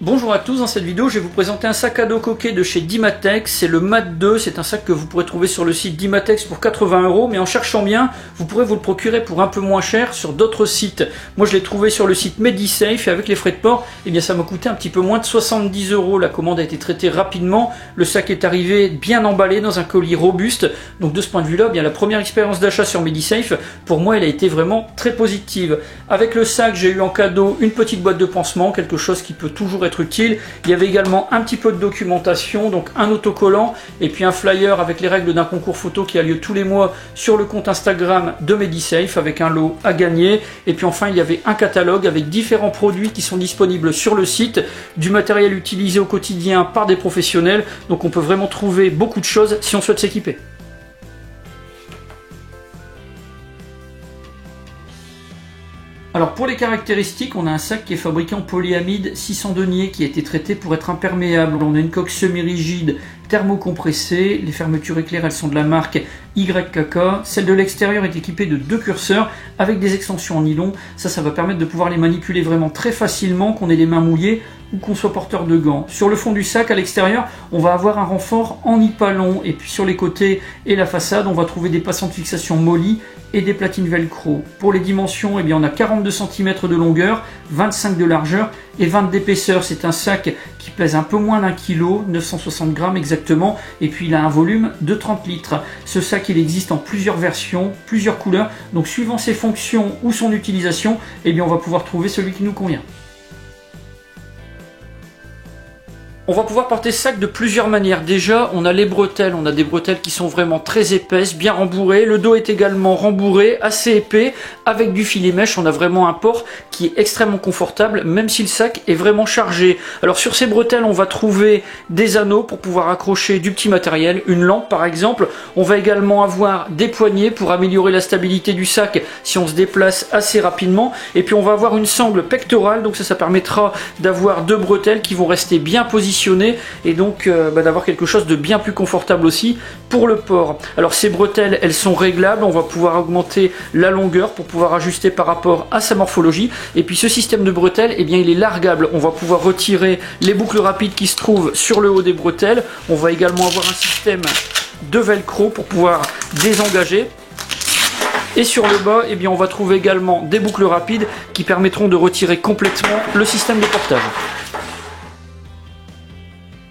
Bonjour à tous, dans cette vidéo je vais vous présenter un sac à dos coquet de chez Dimatex, c'est le Mat 2, c'est un sac que vous pourrez trouver sur le site Dimatex pour 80 €, mais en cherchant bien, vous pourrez vous le procurer pour un peu moins cher sur d'autres sites. Moi je l'ai trouvé sur le site Medisafe et avec les frais de port, eh bien ça m'a coûté un petit peu moins de 70 €. La commande a été traitée rapidement, le sac est arrivé bien emballé dans un colis robuste, donc de ce point de vue là, eh bien la première expérience d'achat sur Medisafe, pour moi elle a été vraiment très positive. Avec le sac j'ai eu en cadeau une petite boîte de pansement, quelque chose qui peut toujours être utile. Il y avait également un petit peu de documentation, donc un autocollant et puis un flyer avec les règles d'un concours photo qui a lieu tous les mois sur le compte Instagram de Medisafe avec un lot à gagner. Et puis enfin il y avait un catalogue avec différents produits qui sont disponibles sur le site, du matériel utilisé au quotidien par des professionnels, donc on peut vraiment trouver beaucoup de choses si on souhaite s'équiper. Alors pour les caractéristiques, on a un sac qui est fabriqué en polyamide 600 deniers qui a été traité pour être imperméable. On a une coque semi-rigide thermocompressée, les fermetures éclair elles sont de la marque YKK. Celle de l'extérieur est équipée de 2 curseurs avec des extensions en nylon. Ça va permettre de pouvoir les manipuler vraiment très facilement, qu'on ait les mains mouillées ou qu'on soit porteur de gants. Sur le fond du sac à l'extérieur, on va avoir un renfort en nipalon et puis sur les côtés et la façade, on va trouver des passants de fixation molly et des platines velcro. Pour les dimensions, eh bien, on a 42 cm de longueur, 25 de largeur et 20 d'épaisseur. C'est un sac qui pèse un peu moins d'1 kg, 960 grammes exactement, et puis il a un volume de 30 litres. Ce sac, il existe en plusieurs versions, plusieurs couleurs, donc suivant ses fonctions ou son utilisation, eh bien, on va pouvoir trouver celui qui nous convient. On va pouvoir porter ce sac de plusieurs manières. Déjà, on a les bretelles. On a des bretelles qui sont vraiment très épaisses, bien rembourrées. Le dos est également rembourré, assez épais, avec du filet mèche. On a vraiment un port qui est extrêmement confortable, même si le sac est vraiment chargé. Alors sur ces bretelles, on va trouver des anneaux pour pouvoir accrocher du petit matériel, une lampe par exemple. On va également avoir des poignées pour améliorer la stabilité du sac si on se déplace assez rapidement. Et puis on va avoir une sangle pectorale, donc ça permettra d'avoir 2 bretelles qui vont rester bien positionnées et donc d'avoir quelque chose de bien plus confortable aussi pour le port. Alors ces bretelles elles sont réglables, on va pouvoir augmenter la longueur pour pouvoir ajuster par rapport à sa morphologie, et puis ce système de bretelles eh bien il est largable, on va pouvoir retirer les boucles rapides qui se trouvent sur le haut des bretelles. On va également avoir un système de velcro pour pouvoir désengager. Et sur le bas, eh bien, on va trouver également des boucles rapides qui permettront de retirer complètement le système de portage.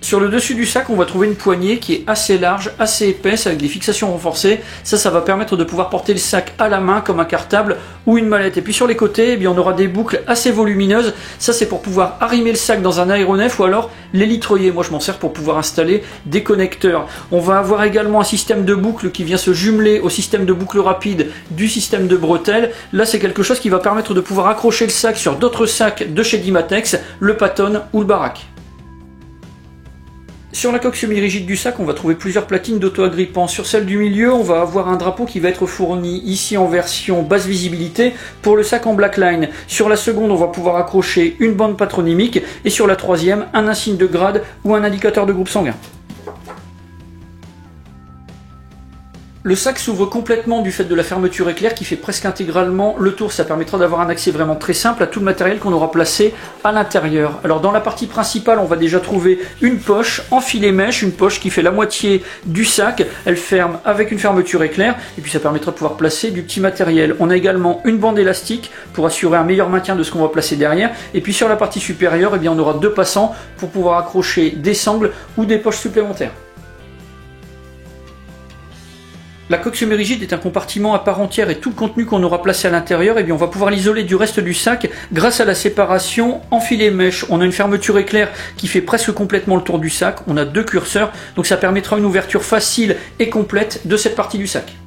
Sur le dessus du sac, on va trouver une poignée qui est assez large, assez épaisse, avec des fixations renforcées. Ça va permettre de pouvoir porter le sac à la main comme un cartable ou une mallette. Et puis sur les côtés, eh bien, on aura des boucles assez volumineuses. Ça, c'est pour pouvoir arrimer le sac dans un aéronef ou alors l'élytroyer. Moi, je m'en sers pour pouvoir installer des connecteurs. On va avoir également un système de boucles qui vient se jumeler au système de boucles rapides du système de bretelles. Là, c'est quelque chose qui va permettre de pouvoir accrocher le sac sur d'autres sacs de chez Dimatex, le Patton ou le Barack. Sur la coque semi-rigide du sac, on va trouver plusieurs platines d'auto-agrippant. Sur celle du milieu, on va avoir un drapeau qui va être fourni ici en version basse visibilité pour le sac en blackline. Sur la seconde, on va pouvoir accrocher une bande patronymique et sur la troisième, un insigne de grade ou un indicateur de groupe sanguin. Le sac s'ouvre complètement du fait de la fermeture éclair qui fait presque intégralement le tour. Ça permettra d'avoir un accès vraiment très simple à tout le matériel qu'on aura placé à l'intérieur. Alors dans la partie principale, on va déjà trouver une poche en filet mèche, une poche qui fait la moitié du sac. Elle ferme avec une fermeture éclair et puis ça permettra de pouvoir placer du petit matériel. On a également une bande élastique pour assurer un meilleur maintien de ce qu'on va placer derrière. Et puis sur la partie supérieure, eh bien, on aura 2 passants pour pouvoir accrocher des sangles ou des poches supplémentaires. La coque semi-rigide est un compartiment à part entière et tout le contenu qu'on aura placé à l'intérieur, eh bien on va pouvoir l'isoler du reste du sac grâce à la séparation en filet mèche. On a une fermeture éclair qui fait presque complètement le tour du sac, on a 2 curseurs, donc ça permettra une ouverture facile et complète de cette partie du sac.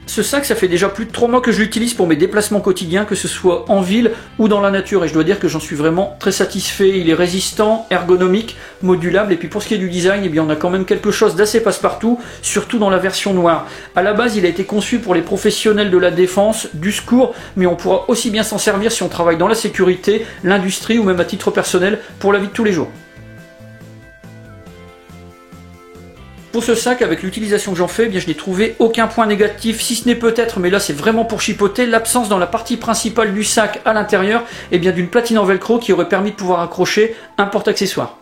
Ce sac, ça fait déjà plus de 3 mois que je l'utilise pour mes déplacements quotidiens, que ce soit en ville ou dans la nature. Et je dois dire que j'en suis vraiment très satisfait. Il est résistant, ergonomique, modulable. Et puis pour ce qui est du design, eh bien, on a quand même quelque chose d'assez passe-partout, surtout dans la version noire. À la base, il a été conçu pour les professionnels de la défense, du secours, mais on pourra aussi bien s'en servir si on travaille dans la sécurité, l'industrie ou même à titre personnel pour la vie de tous les jours. Pour ce sac, avec l'utilisation que j'en fais, eh bien, je n'ai trouvé aucun point négatif, si ce n'est peut-être, mais là c'est vraiment pour chipoter, l'absence dans la partie principale du sac à l'intérieur eh bien, d'une platine en velcro qui aurait permis de pouvoir accrocher un porte-accessoires.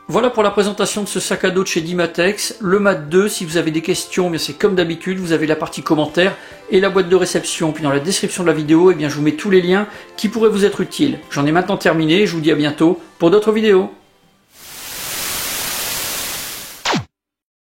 Voilà pour la présentation de ce sac à dos de chez Dimatex, le Mat 2. Si vous avez des questions, eh bien c'est comme d'habitude, vous avez la partie commentaires et la boîte de réception. Puis dans la description de la vidéo, eh bien je vous mets tous les liens qui pourraient vous être utiles. J'en ai maintenant terminé, je vous dis à bientôt pour d'autres vidéos.